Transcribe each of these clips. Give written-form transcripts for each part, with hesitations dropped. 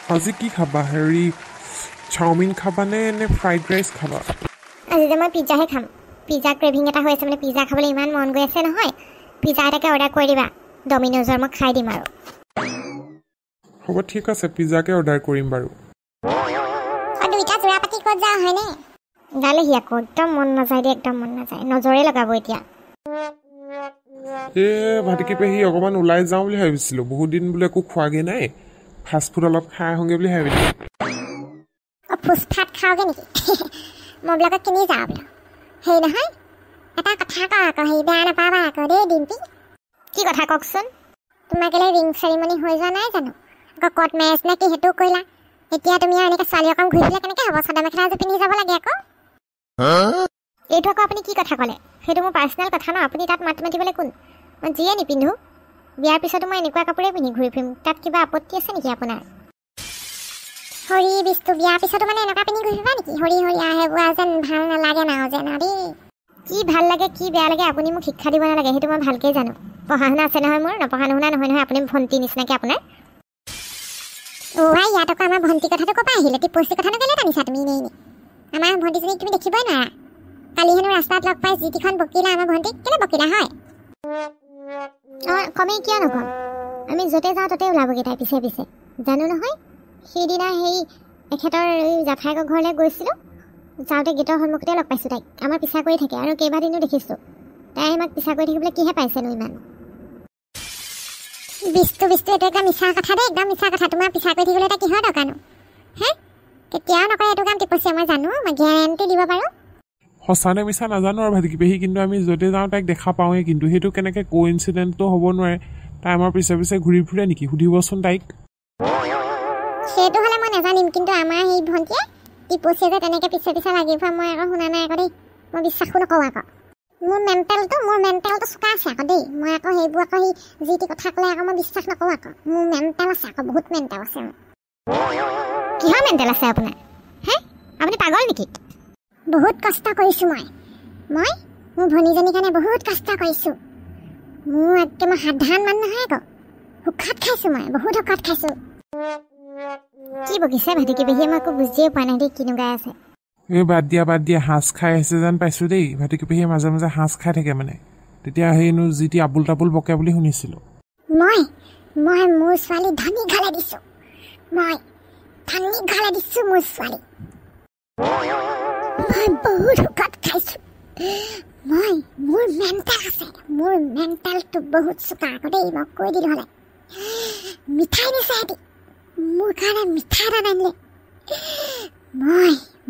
আজি কি খাবা হেৰি চাওমিন খাবা নে ফ্ৰাইড ৰাইচ খাবা আজি যে মই পিজ্জাহে খাম পিজ্জা ক্ৰেভিং এটা হৈ আছে মানে পিজ্জা খাবলৈ ইমান মন গৈ আছে নহয় পিজ্জা এটাকে অৰ্ডাৰ কৰি দিবা ডমিন'জৰ মই খাই দিম আৰু হ'ব ঠিক আছে পিজ্জাকে অৰ্ডাৰ কৰিম বাৰু দুইটা জোৰা পাতি ক'ত যাওঁ হয়নে গালেহি আকৌ একদম মন নাযায় দেই একদম মন নাযায় নজৰে লগাব এতিয়া ভাটিকি পেহী অকণমান ওলাই যাওঁ বুলি ভাবিছিলোঁ বহুত দিন বোলে একো খোৱাগৈ নাই ফাষ্ট ফুড অলপ খাই আহোঁগৈ বুলি ভাবিলোঁ ফুচফাত খাওঁগৈ নেকি মই বোলে কিনি যাওঁ বোলে হেৰি নহয় এটা কথা কওঁ আকৌ হেৰি বেয়া নাপাবা আকৌ দেই ডিম্পি কি কথা কওকচোন তোমাৰ কেলৈ ৰিং চেৰিমনি হৈ যোৱা নাই জানো আকৌ কৰ্ট মেৰেজ নে কি সেইটো কৰিলা এতিয়া তুমি আৰু এনেকৈ ছোৱালী অকণ ঘূৰি ফুৰিলে কেনেকৈ হ'ব চাদৰ মেখেলা এযোৰ পিন্ধি যাব লাগে আকৌ এইটো আকৌ আপুনি কি কথা ক'লে সেইটো মোৰ পাৰ্চনেল কথা ন আপুনি তাত মাত মাতিবলৈ কোন মই যিয়ে নিপিন্ধো বিয়াৰ পিছতো মই এনেকুৱা কাপোৰে পিন্ধি ঘূৰি ফুৰিম তাত কিবা আপত্তি আছে নেকি আপোনাৰ হৰি বিস্তু বিয়াৰ পিছতো মানে এনেকুৱা পিন্ধি ঘূৰি ফুৰিবা নেকি হৰি হৰি আহে বোৱা যেন ভাল নালাগে না যেন দেই কি ভাল লাগে কি বেয়া লাগে আপুনি মোক শিক্ষা দিব নালাগে সেইটো মই ভালকৈ জানো পঢ়া শুনা আছে নহয় মোৰ নপঢ়া নুশুনা নহয় নহয় আপুনি ভণ্টি নিচিনাকৈ আপোনাৰ ইয়াত আকৌ আমাৰ ভণ্টি কথাটো ক'ৰ পৰা আহিলে টিপচি কথাটো কেলৈ টানিছা তুমি এনেই আমাৰ ভণ্টিজনীক তুমি দেখিবই নোৱাৰা কালি হেনো ৰাস্তাত লগ পাই যিটিখন বকিলা আমাৰ ভণ্টিক কেলৈ বকিলা হয় কমেই কিয় নকম আমি য'তে যাওঁ ত'তে ওলাবগৈ তাই পিছে পিছে জানো নহয় সেইদিনা সেই এখেতৰ এই জাঠাইকৰ ঘৰলৈ গৈছিলোঁ যাওঁতে গেটৰ সন্মুখতে লগ পাইছোঁ তাইক আমাৰ পিছা কৰি থাকে আৰু কেইবাদিনো দেখিছোঁ তাই আমাক পিছা কৰি থাকিবলৈ কিহে পাইছেনো ইমান বিস্তু এইটো একদম মিছা কথা দেই একদম মিছা কথা তোমাৰ পিছা কৰি থাকিবলৈ এটা কিহৰ দৰকাৰনো হে কেতিয়াও নকৰে এইটো কাম টিপচি মই জানো মই গেৰাণ্টি দিব পাৰোঁ সঁচানে মিছা নাজানো আৰু ভাটিকি পেহী কিন্তু আমি য'তে যাওঁ তাইক দেখা পাওঁৱেই কিন্তু সেইটো কেনেকৈ কোইনচিডেণ্টটো হ'ব নোৱাৰে তাই আমাৰ পিছে পিছে ঘূৰি ফুৰে নেকি সুধিবচোন তাইক সেইটো হ'লে মই নাজানিম কিন্তু আমাৰ সেই ভণ্টিয়ে টিপচিয়ে যে তেনেকৈ পিছে পিছে লাগি ফুৰা মই আকৌ শুনা নাই আকৌ দেই মই বিশ্বাসো নকৰোঁ আকৌ মোৰ মেণ্টেলটো চোকা আছে আকৌ দেই মই আকৌ সেইবোৰ আকৌ সেই যি টি কথা ক'লে আকৌ মই বিশ্বাস নকৰোঁ আকৌ মোৰ মেণ্টেল আছে আকৌ বহুত মেণ্টেল আছে কিহৰ মেণ্টেল আছে আপোনাৰ হে আপুনি পাগল নেকি বহুত কষ্ট কৰিছোঁ মই মোৰ ভনীজনীৰ কাৰণে বহুত কষ্ট কৰিছোঁ মোৰ একদম সাধাৰণ মানুহ নহয় আকৌ সুখাত খাইছোঁ মই বহুত সুখাত খাইছোঁ কি বকিছে ভাটিকি পেহীয়ে মই একো বুজিয়ে পোৱা নাই দেই কিনো গাই আছে বাদ দিয়া সাঁজ খাই আহিছে যেন পাইছোঁ দেই ভাটিকি পেহীয়ে মাজে মাজে সাঁজ খাই থাকে মানে তেতিয়া সেইনো যি টি আবুল তাবুল বকে বুলি শুনিছিলোঁ মই মোৰ ছোৱালী ধনী ঘালে দিছোঁ মোৰ ছোৱালী মই বহুত সুখত খাইছোঁ মোৰ মেণ্টেল আছে মোৰ মেণ্টেলটো বহুত চোকা আকৌ দেই মই কৈ দিলোঁ হ'লে মিঠাই নিছে সিহঁতি মোৰ কাৰণে মিঠাই এটা নানিলে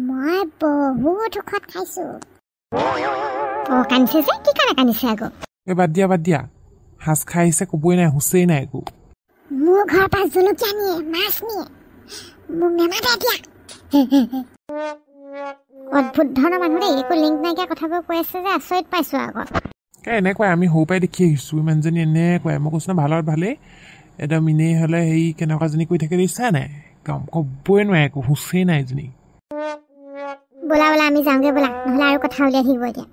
মই বহুত সুখত খাইছোঁ কান্দিছে যে কি কাৰণে কান্দিছে আকৌ বাদ দিয়া সাঁজ খাই আহিছে ক'বই নাই হুঁচেই নাই একো মোৰ ঘৰৰ পৰা জলকীয়া নিয়ে মাছ নিয়ে মোক নেমাতে দিয়া অদ্ভুত ধৰণৰ মানুহ দেই একো লিংক নাইকিয়া কথাবোৰ কৈ আছে যে আচৰিত পাইছোঁ আকৌ এনেকুৱাই আমি সৰু পৰাই দেখি আহিছোঁ ইমানজনী এনেকুৱাই মই কৈছোঁ ন ভালত ভালেই একদম এনেই হ'লে হেৰি কেনেকুৱাজনী কৈ থাকে ইচ্ছা নাই একদম ক'বই নোৱাৰে একো হুঁচেই নাই এজনী ব'লা আমি যাওঁগৈ ব'লা নহ'লে আৰু কথা উলিয়াই থাকিব এতিয়া